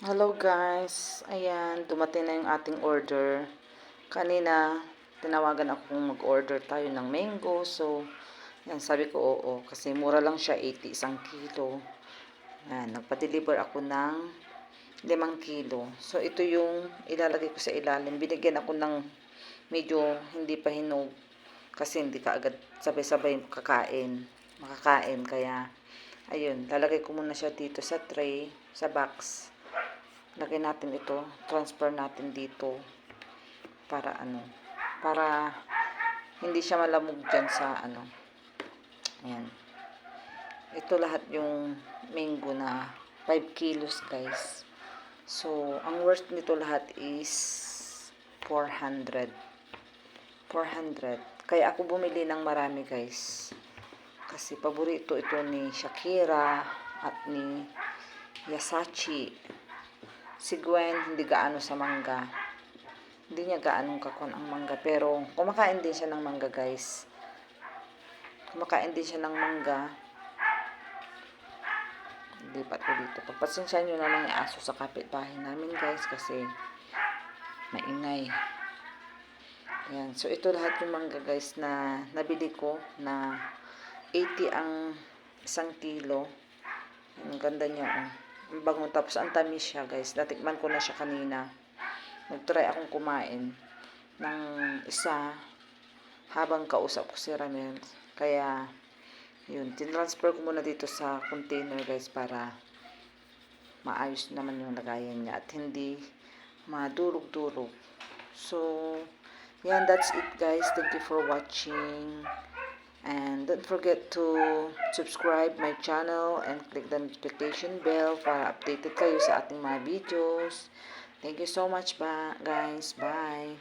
Hello guys, ayan, dumating na yung ating order. Kanina, tinawagan ako kung mag-order tayo ng mango. So, yan, sabi ko oo, kasi mura lang siya, 80 isang kilo. Yan, nagpa-deliver ako ng 5 kilo. So, ito yung ilalagay ko sa ilalim. Binigyan ako ng medyo hindi pa hinog kasi hindi ka agad sabay-sabay makakain. Kaya, ayun, lalagay ko muna siya dito sa tray, sa box. Lagay natin ito, transfer natin dito para para hindi siya malamog dyan sa ayan. Ito lahat yung mango na 5 kilos guys. So, ang worth nito lahat is 400. 400. Kaya ako bumili ng marami guys. Kasi paborito ito ni Shakira at ni Yasachi. Si Gwen, hindi gaano sa mangga. Hindi niya gaanong kakon ang mangga. Pero, kumakain din siya ng mangga, guys. Kumakain din siya ng mangga. Lipat ko dito. Pagpasensya nyo na lang yung aso sa kapitbahay namin, guys. Kasi, maingay. Ayan. So, ito lahat yung mangga, guys, na nabili ko na 80 ang isang kilo. Ang ganda niya, oh. Ang bango. Tapos, ang tamis siya, guys. Natikman ko na siya kanina. Nag-try akong kumain ng isa habang kausap ko si Ramel. Kaya, yun. Tinransfer ko muna dito sa container, guys, para maayos naman yung lagayan niya at hindi madurog-durog. So, yan. That's it, guys. Thank you for watching. And don't forget to subscribe my channel and click the notification bell para updated kayo sa ating mga videos. Thank you so much, guys. Bye.